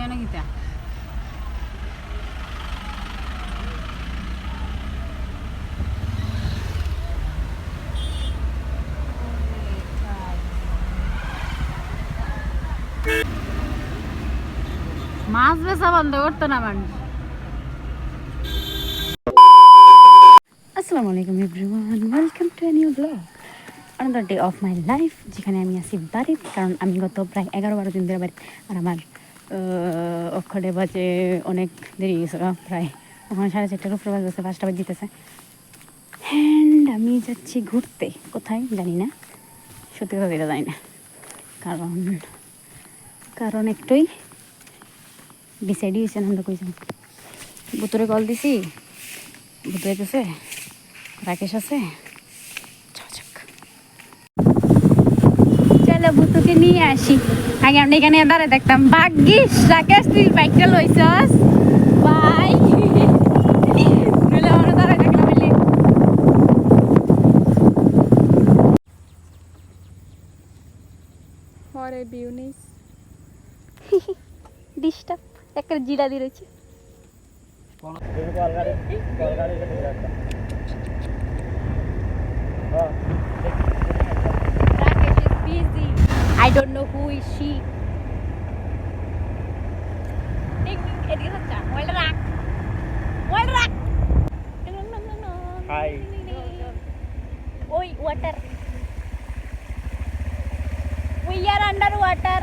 এনে গিতা মাছ বেচা বন্ধ করতো না মানুষ। আসসালামু আলাইকুম everyone, welcome to a new blog, another day of my life, যেখানে আমি আছি বাড়িতে। কারণ আমি গত প্রায় 11-12 দিন ধরে বাড়ি, আর আমার অক্ষরে বাজে অনেক দেরি গেছে, প্রায় ওখানে 4:30টার উপরে বাজে, 5টা বাজে দিতেছে। হ্যান্ড আমি যাচ্ছি ঘুরতে, কোথায় জানি না, সত্যি কথা এটা জানি না। কারণ একটুই ডিসাইড হয়েছে, আমরা কইছি বুতুরে কল দিছি, বুতুরে গেছে, রাকেশ আছে, চলো বুতুকে নিয়ে আসি। আগে আমরা এখানে দাঁড়ায় দেখতাম, ভাগ্যিস রাকেশ তুই বাইকটা লইছস ভাই, নইলে আমরা দাঁড়ায় দেখলাম। What a beauty. ডিস্টার্ব একটা জিরা দিয়ে রয়েছে। I don't know who is she. এদিকে হচ্ছে মোবাইলটা রাখ, মোবাইলটা রাখ। হাই ওই water, we are under water.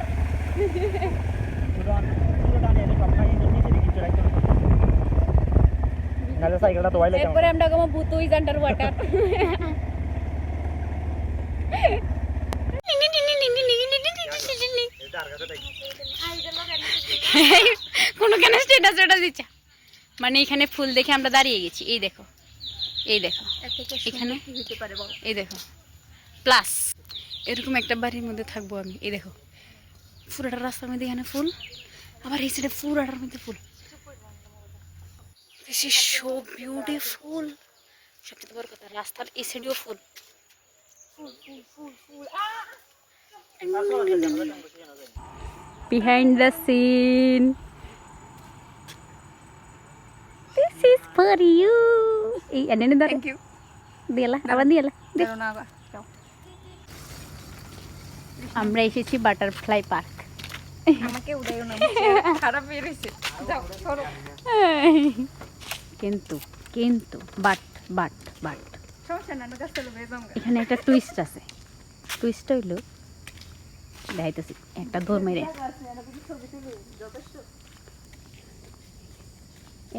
এরপরে আমরা কম ভূত ইজ আন্ডার ওয়াটার। কোনো কেন স্ট্যাটাস দিচ্ছে, মানে এখানে ফুল দেখে আমরা দাঁড়িয়ে গেছি। এই দেখো, এই দেখো, এখানে এই দেখো প্লাস, এরকম একটা বাড়ির মধ্যে থাকবো আমি। এই দেখো পুরাটা রাস্তার মধ্যে এখানে ফুল, আবার এই সাইডে পুরাটার মধ্যে ফুল। This is so beautiful. সবচেয়ে বড় কথা, রাস্তার এই সাইডেও ফুল। Behind the scene, this is for you. এই এনে দাও, থ্যাংক ইউ। দিলা আবার দিলা, দাও না গো, যাও। আমরা এসেছি বাটারফ্লাই পার্ক। আমাকে উড়াইও না, খারাপ হয়ে গেছে, যাও সরো। কিন্তু কিন্তু বাট বাট বাট সমস্যা না, গাছ চলে বেজাম। এখানে একটা টুইস্ট আছে। টুইস্ট হইলো দেখাইতেছি, একটা দৌড় মেরে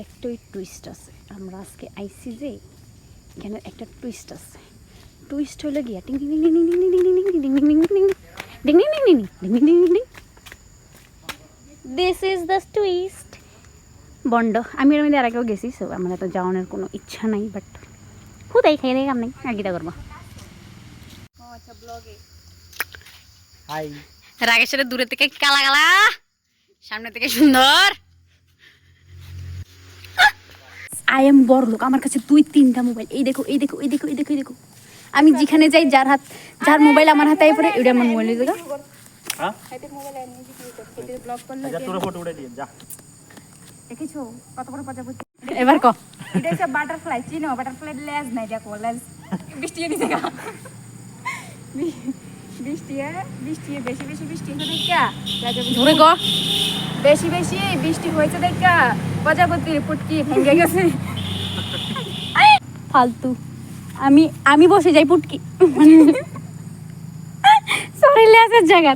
একটাই টুইস্ট আছে। আমরা আজকে আইসি যে এখানে একটা টুইস্ট আছে। টুইস্ট হইলো গিয়া টিং টিং টিং টিং টিং টিং টিং টিং টিং টিং টিং টিং টিং টিং টিং টিং টিং। This is the twist. Bond আমি এর মধ্যে আর আগেও গেছি, সো আমার তো যাওয়ানোর কোনো ইচ্ছা নাই, বাট খুদাই খাই দেয় কাম নেই, আগিটা করবো। আচ্ছা ব্লগে হাই রাগেশ্বরের দূরে থেকে কালা কালা, সামনে থেকে সুন্দর। আই এম বড় লোক, আমার কাছে 2-3টা মোবাইল। এই দেখো, এই দেখো, এই দেখো, এই দেখো, এই দেখো। আমি যেখানে যাই, যার মোবাইল আমার হাতে পড়ে, এটা আমার মোবাইল। দেখো হ্যাঁ এতে মোবাইল এনে দিতে ব্লগ করলে আচ্ছা তোর ফটো উঠাই দিন যা। দেখেছো কত বড় প্রজাপতি? এবার ক এটা হচ্ছে বাটারফ্লাই, চিনো? বাটারফ্লাই লেজ নাই, দেখো লেজ। বৃষ্টি এনে দেখা, বৃষ্টি বেশি বেশি বৃষ্টি হয়েছে দেখা, ধরে ক বেশি বেশি বৃষ্টি হয়েছে দেখা প্রজাপতির পুটকি ভেঙে গেছে। ফালতু, আমি বসে যাই পুটকি, সরি লেজের জায়গা।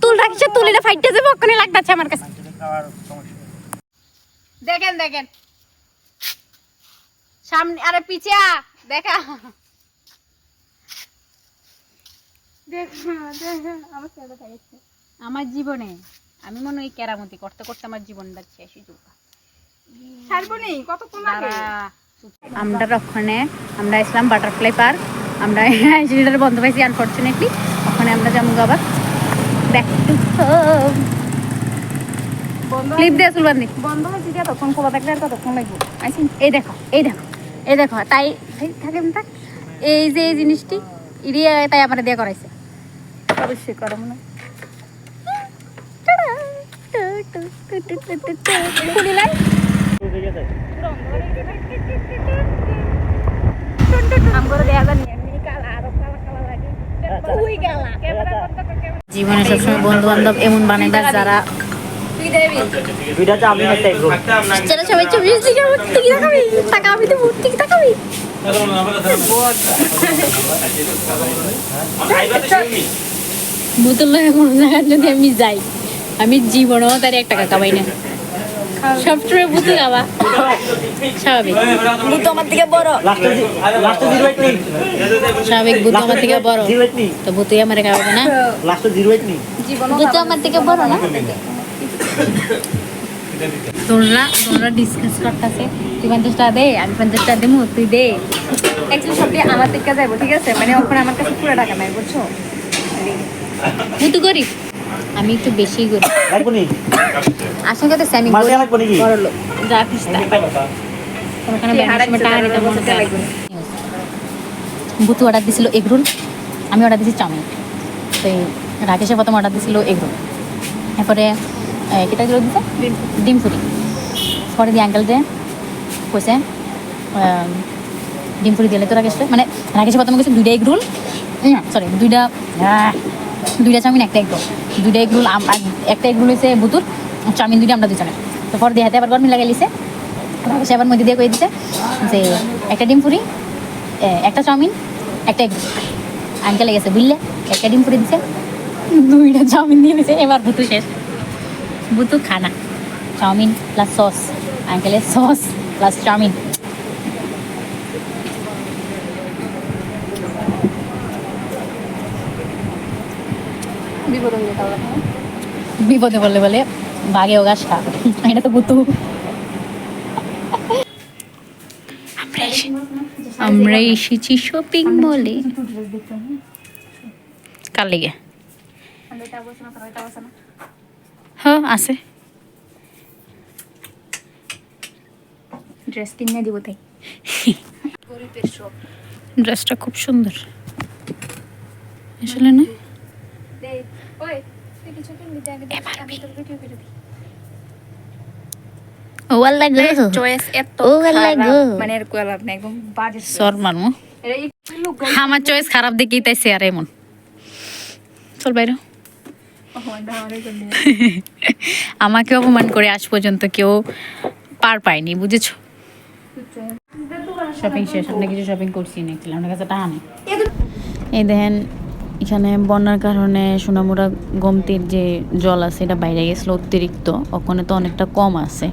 তুল রাখিস, তুলিটা ফাইটে যাবে, ওখানে লাগতেছে আমার কাছে। দেখেন দেখেন সামনে, আরে পিছিয়া দেখা, আমার জীবনে আমি মনে হয় কেরামতি করতে করতে আমার জীবনটা শেষ হয়ে যাবে। আমরা ওখানে আমরা ইসলাম বাটারফ্লাই পার্ক, আমরা সিলিন্ডার বন্ধ পাইছি আনফর্চুনেটলি। ওখানে আমরা যাবো আবার ব্যাক টু হোম। ক্লিপ দিয়ে চুলবান্দি বন্ধ হয়েছে কি তখন খোলা থাকলে আর কতক্ষণ লাগবে? আইসি এই দেখো, এই দেখো, এই দেখো, তাই থাকেন থাক। এই যে এই জিনিসটি ইডিয়ে তাই আমার দিয়ে করাইছে, অবশ্যই করো মনে। শুনি নাই ঠিক আছে আমগরে দেয়া জানি এমনি কালা আরো কালা কালা লাগে তুই গেলা ক্যামেরা বন্ধ কর ক্যামেরা জীবনে সবসময় বন্ধু বান্ধব এমন বানায় যারা তুই দেবি দুইটা চা আমি একটা এগ রোল যারা সবাই ছবি দিকে তাকাবি তাকাবি তো দিকে তাকাবি বোতল কোনো জায়গায় যদি আমি যাই আমি জীবনেও তার 1 টাকা কামাই না সবসময় বোতল খাওয়া স্বাভাবিক বুতো আমার থেকে বড় লাস্টে জিরো এইট নেই স্বাভাবিক বুতো আমার থেকে বড় জিরো এইট নেই তো বুতুই আমার খাওয়াবে না লাস্টে জিরো এইট নেই জীবন বুতো আমার থেকে বড় না তোমরা ডিসকাস করতেছে তুই 50 টাকা দে আমি 50 টাকা দেবো তুই দে অ্যাকচুয়ালি সবটি আমার থেকে যাবো ঠিক আছে মানে ওখানে আমার কাছে পুরো টাকা নাই বুঝছো বুতু গরিব আমি একটু বেশি গরিব লাগবো নি আসলে কথা স্যামি মাঝে লাগবো নাকি বড় লোক যা খুশি তাই ওখানে ব্যাংকের টাকা নিতে বলতে বুতু অর্ডার দিছিল এগরোল আমি অর্ডার দিয়েছি চাউমিন তো এই রাকেশে প্রথম অর্ডার দিছিল এগরোল এরপরে কেটা দিল দিছে ডিম ফুরি পরে দিয়ে আঙ্কেল যে কইছে ডিম ফুরি দিলে তো রাকেশে মানে রাকেশে প্রথমে কইছে 2টা এগরোল সরি 2টা চাউমিন একটা এগরোল 2টা এগরোল আর একটা এগরোল হয়েছে বুতুর চাউমিন 2টা আমরা দুজনে তো পরে দিয়ে হাতে আবার গরম লাগাই লিছে রাকেশে আবার মধ্যে দিয়ে কই দিছে যে একটা ডিম ফুরি একটা চাউমিন একটা এগরোল আঙ্কেল গেছে বুঝলে একটা ডিম ফুরি দিছে 2টা চাউমিন দিয়ে দিছে এবার বুতু শেষ বুতু খানা চাউমিন প্লাস সস আঙ্কেলের সস প্লাস চাউমিন বিপদে বললে বলে বাঘেও ঘাস খা এটা তো বুতু আমরা এসেছি শপিং মলে কার লেগে হ্যাঁ আছে ড্রেস কিনে দিব তাই গরিবের শপ ড্রেসটা খুব সুন্দর আসলে না দে ওই তুই কিছু কিনবি দে আগে আমি তোর ভিডিও করে দিই ও আল্লাহ গো চয়েস এত ও আল্লাহ খারাপ, গো। মানে এর কোয়ালাপ না একদম বাজে সর মারমু এরা একটু লোক আমার চয়েস খারাপ দেখেই তাই সে আর এমন চল বাইরে আমাকে অপমান করে আজ পর্যন্ত কেউ পার পায়নি বুঝেছো শপিং শেষ আমরা কিছু শপিং করছি না একচুয়ালি আমার কাছে টাকা নেই এই দেখেন এখানে বন্যার কারণে সোনামুড়া গোমতির যে জল আছে এটা বাইরে গেছিলো অতিরিক্ত ওখানে তো অনেকটা কম আছে